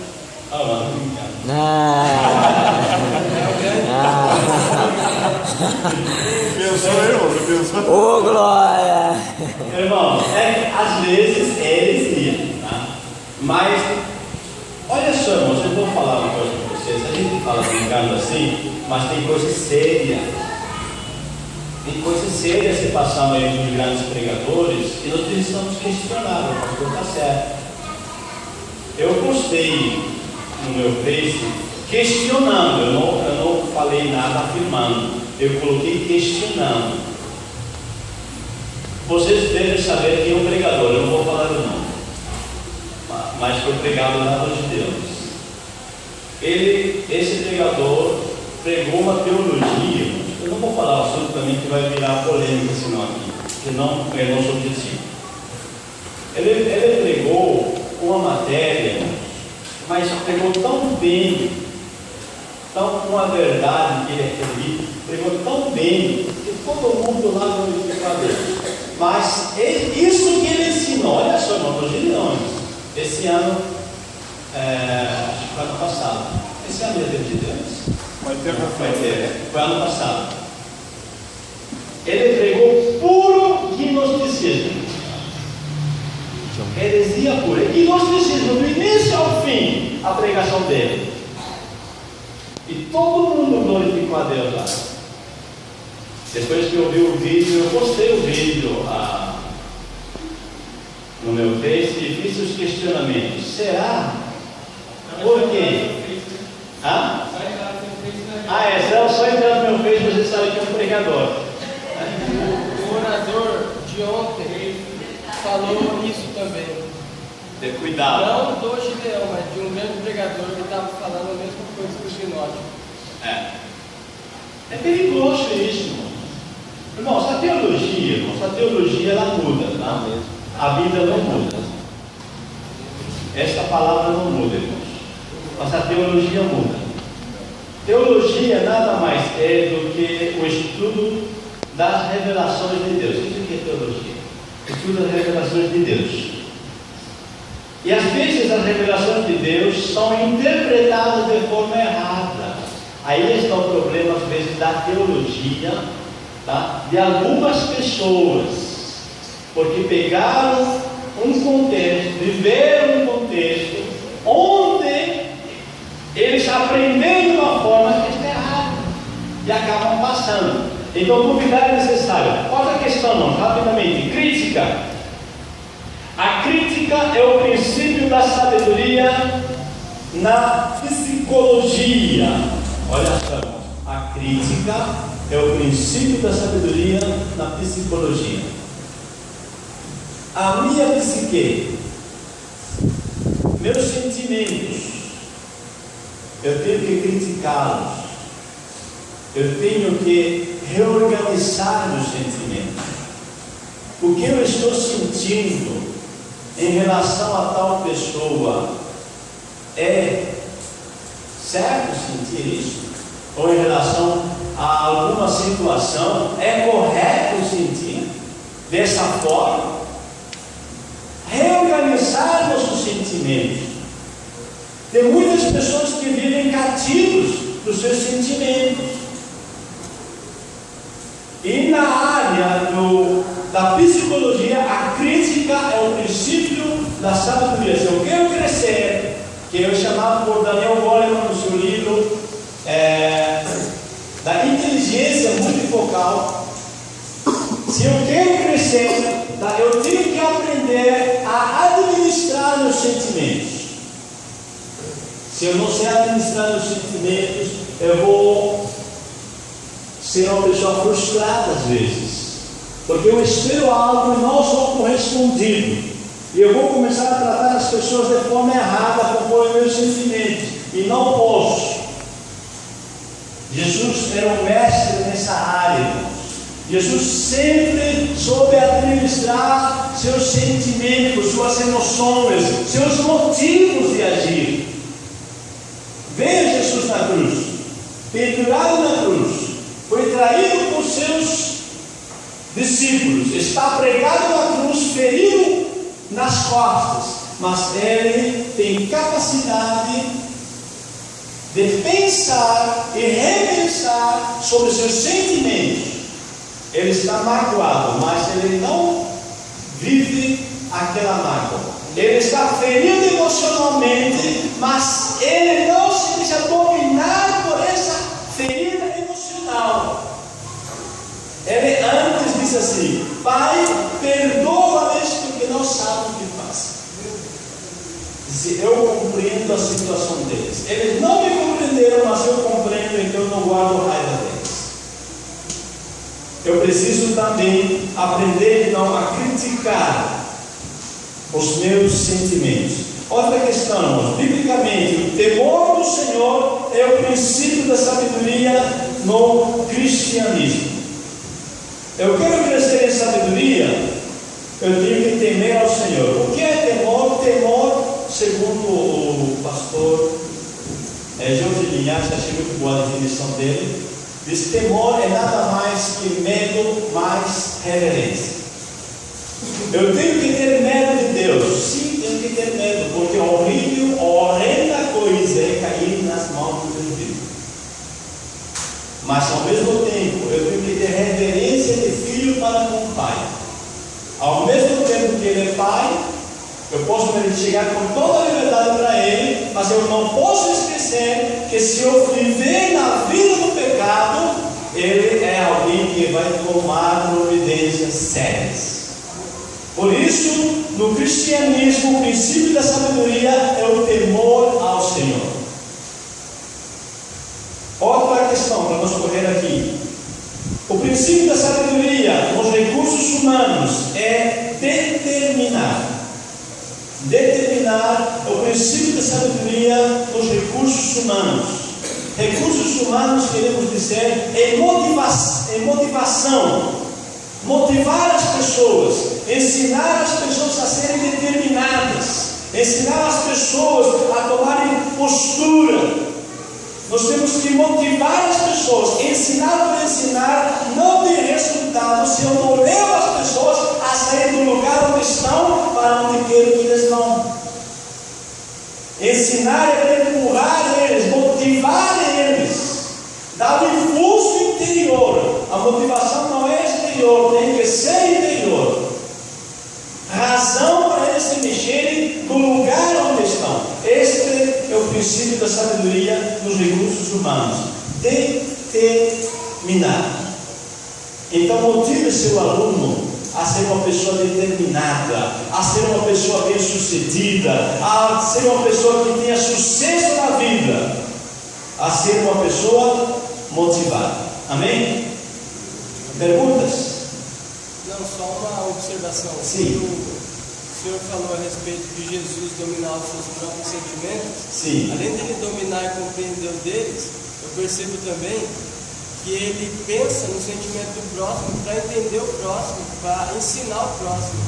Pensou, irmão? Você pensou? Ô, glória! Irmão, às vezes é heresia, tá? Mas, olha só, irmãos, eu vou falar uma coisa para vocês. A gente fala brincando assim, mas tem coisa séria. Tem coisa séria se passando aí dos grandes pregadores e nós precisamos questionar, o pastor está certo. Eu postei no meu Face questionando, eu não falei nada afirmando, eu coloquei questionando. Vocês devem saber quem é um pregador, eu não vou falar o nome, mas foi pregado na voz de Deus. Esse pregador pregou uma teologia. Eu não vou falar o assunto também que vai virar polêmica, senão aqui, que não é nosso objetivo. Ele pregou uma matéria, mas pregou tão bem, com a verdade que ele acredita, pregou tão bem, que todo mundo lá glorifica a Deus. Mas isso que ele ensinou, olha só, irmão, dos Gideões, esse ano, acho que foi ano passado, esse ano é de Gideões? Vai ter, foi ano passado. Ele pregou puro gnosticismo. Heresia pura. Gnosticismo, do início ao fim, a pregação dele. E todo mundo glorificou a Deus lá. Depois que eu vi o vídeo, eu postei o vídeo no meu Face e fiz os questionamentos. Será? Por quê? Só entrar no meu Face, você sabe que é um pregador. O orador de ontem falou isso também. Ter cuidado. Não do Gideão, mas de um grande pregador que estava falando a mesma coisa que o gnóstico. É perigoso isso, irmão. Irmãos, a teologia ela muda, tá? A Bíblia não muda. Esta palavra não muda, irmãos. Mas a teologia muda. Teologia nada mais é do que o estudo das revelações de Deus. Isso que é teologia. Estudo das revelações de Deus. E às vezes as revelações de Deus são interpretadas de forma errada. Aí está o problema, às vezes, da teologia, tá? De algumas pessoas, porque pegaram um contexto, viveram um contexto onde eles aprenderam de uma forma que está errada e acabam passando. Então, duvidar é necessário. Outra questão, não, rapidamente, crítica. A crítica é o princípio da sabedoria na psicologia. Olha só, a crítica é o princípio da sabedoria na psicologia. A minha psique, meus sentimentos, eu tenho que criticá-los, eu tenho que reorganizar meus sentimentos. O que eu estou sentindo em relação a tal pessoa é certo sentir isso? Ou em relação a alguma situação, é correto sentir dessa forma? Reorganizar nossos sentimentos. Tem muitas pessoas que vivem cativos dos seus sentimentos. E na área da psicologia, a crítica é o princípio da sabedoria. Se eu quero crescer, que eu chamado por Daniel Goleman no seu livro da inteligência multifocal, se eu quero crescer, eu tenho que aprender a administrar meus sentimentos. Se eu não sei administrar meus sentimentos, eu vou ser uma pessoa frustrada às vezes, porque eu espero algo e não sou correspondido, e eu vou começar a tratar as pessoas de forma errada conforme meus sentimentos, e não posso. Jesus era um mestre nessa área. Jesus sempre soube administrar seus sentimentos, suas emoções, seus motivos de agir. Veja Jesus na cruz, pendurado na cruz, foi traído por seus discípulos, está pregado na cruz, ferido nas costas, mas ele tem capacidade de pensar e repensar sobre seus sentimentos. Ele está magoado, mas ele não vive aquela mágoa. Ele está ferido emocionalmente, mas ele não se deixa dominar por essa ferida emocional. Ele antes disse assim: Pai, perdoa-lhes porque não sabem o que fazem. Disse: eu compreendo a situação deles. Eles não me compreenderam, mas eu compreendo, então eu não guardo raiva deles. Eu preciso também aprender então a criticar os meus sentimentos. Outra questão, irmãos, biblicamente, o temor do Senhor é o princípio da sabedoria no cristianismo. Eu quero crescer em sabedoria, eu tenho que temer ao Senhor. O que é temor? Temor, segundo o pastor Jorge Linhares, achei muito boa a definição dele, diz: temor é nada mais que medo mais reverência. Eu tenho que ter medo de Deus. Sim, tenho que ter medo, porque horrenda coisa é cair nas mãos do meu Deus. Mas ao mesmo tempo, eu tenho que ter reverência de filho para com o pai. Ao mesmo tempo que ele é pai, eu posso me chegar com toda a liberdade para ele, mas eu não posso esquecer que se eu viver na vida do pecado, ele é alguém que vai tomar providências sérias. Por isso, no cristianismo, o princípio da sabedoria é o temor ao Senhor. Outra questão para nós correr aqui. O princípio da sabedoria nos recursos humanos é determinar. Determinar é o princípio da sabedoria nos recursos humanos. Recursos humanos queremos dizer motivação. Motivar as pessoas, ensinar as pessoas a serem determinadas, ensinar as pessoas a tomarem postura. Nós temos que motivar as pessoas. Ensinar por ensinar não tem resultado se eu não levo as pessoas a sair do lugar onde estão para onde quero que eles vão. Ensinar é empurrar eles, motivar eles, dar um impulso interior. A motivação não é exterior, tem que ser interior. Razão para eles se mexerem no lugar onde estão. Este é o princípio da sabedoria nos recursos humanos. Determinar. Então motive seu aluno a ser uma pessoa determinada, a ser uma pessoa bem-sucedida, a ser uma pessoa que tenha sucesso na vida, a ser uma pessoa motivada. Amém? Perguntas? Não, só uma observação. Sim. O senhor falou a respeito de Jesus dominar os seus próprios sentimentos. Sim. Além de ele dominar e compreender o deles, eu percebo também que ele pensa no sentimento do próximo para entender o próximo, para ensinar o próximo.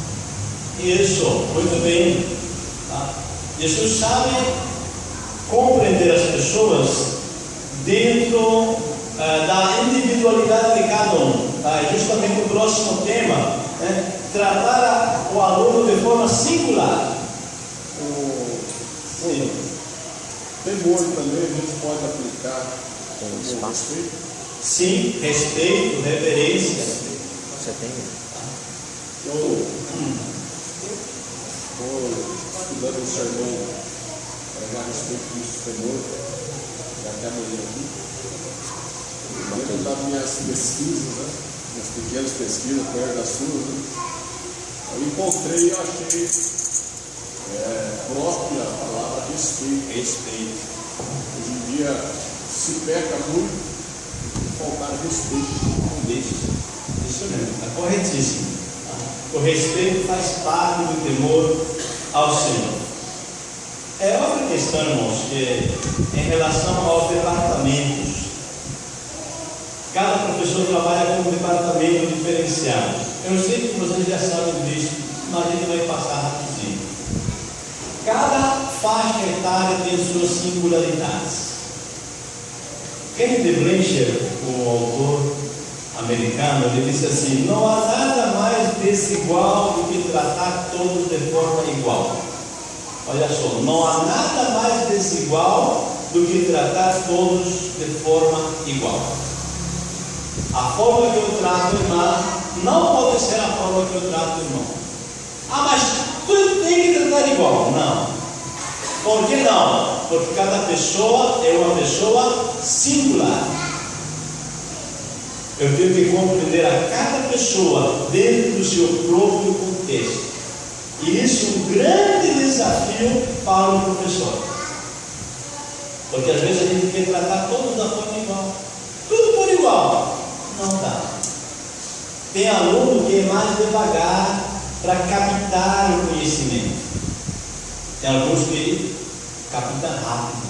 Isso, muito bem. Tá? Jesus sabe compreender as pessoas. pessoas dentro da individualidade de cada um. Tá? É justamente o próximo tema, né? Tratar o aluno de forma singular. Sim. Temor também a gente pode aplicar Tem como espaço? respeito. Sim, respeito, reverência. Você tem? Eu estou estudando um sermão a respeito disso, temor, até amanhã aqui. Dentro das minhas pesquisas, né? Minhas pequenas pesquisas, perto das suas, né? Eu encontrei e achei própria a palavra respeito. Respeito. Hoje em dia se peca muito por faltar respeito. Isso mesmo, é corretíssimo. O respeito faz parte do temor ao Senhor. É outra questão, irmãos, que em relação aos departamentos, cada professor trabalha com um departamento diferenciado. Eu sei que vocês já sabem disso, mas a gente vai passar rapidinho. Cada faixa etária tem suas singularidades. Kenneth Blanchard, o autor americano, ele disse assim: não há nada mais desigual do que tratar todos de forma igual. Olha só, não há nada mais desigual do que tratar todos de forma igual. A forma que eu trato o irmão não pode ser a forma que eu trato o irmão. Ah, mas tu tem que tratar igual. Não. Por que não? Porque cada pessoa é uma pessoa singular. Eu tenho que compreender a cada pessoa dentro do seu próprio contexto. E isso é um grande desafio para o professor. Porque às vezes a gente quer tratar todos da forma igual. Tudo por igual. Não dá. Tem aluno que é mais devagar para captar o conhecimento. Tem alguns que captam rápido.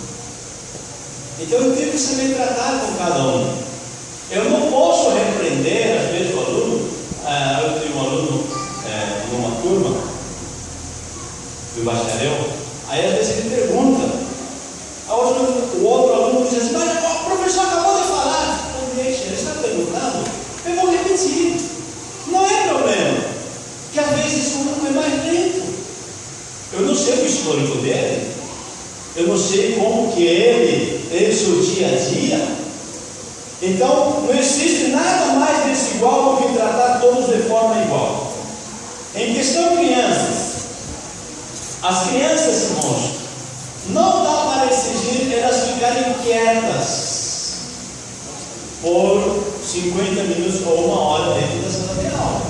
Então eu tenho que saber tratar com cada um. Eu não posso repreender, às vezes, o aluno. Eu tenho um aluno numa turma do bacharel. Aí às vezes ele pergunta. O outro aluno diz assim: mas o professor acabou de falar. Não deixa, ele está perguntando. Eu vou repetir. Não é problema. Porque às vezes esse aluno é mais lento. Eu não sei o histórico dele. Eu não sei como que ele é o seu dia a dia. Então, não existe nada mais desigual do que tratar todos de forma igual. Em questão de crianças, as crianças, irmãos, não dá para exigir elas ficarem quietas por 50 minutos ou uma hora dentro da sala de aula.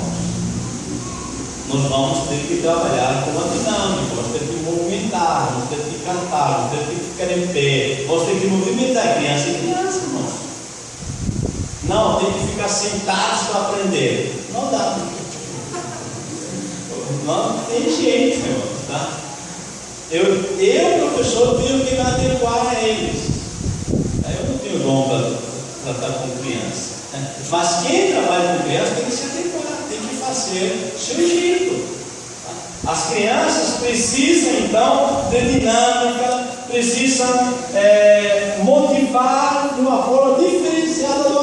Nós vamos ter que trabalhar com a dinâmica, vamos ter que movimentar, vamos ter que cantar, vamos ter que ficar em pé, vamos ter que movimentar criança e criança, irmãos. Não, tem que ficar sentados para aprender. Não dá. Não tem jeito, meu irmão, tá? Eu, professor, tenho que me adequar a eles. Eu não tenho dom para tratar com criança. Mas quem trabalha com criança tem que se adequar, tem que fazer o seu jeito. As crianças precisam, então, de dinâmica, precisam motivar de uma forma diferenciada do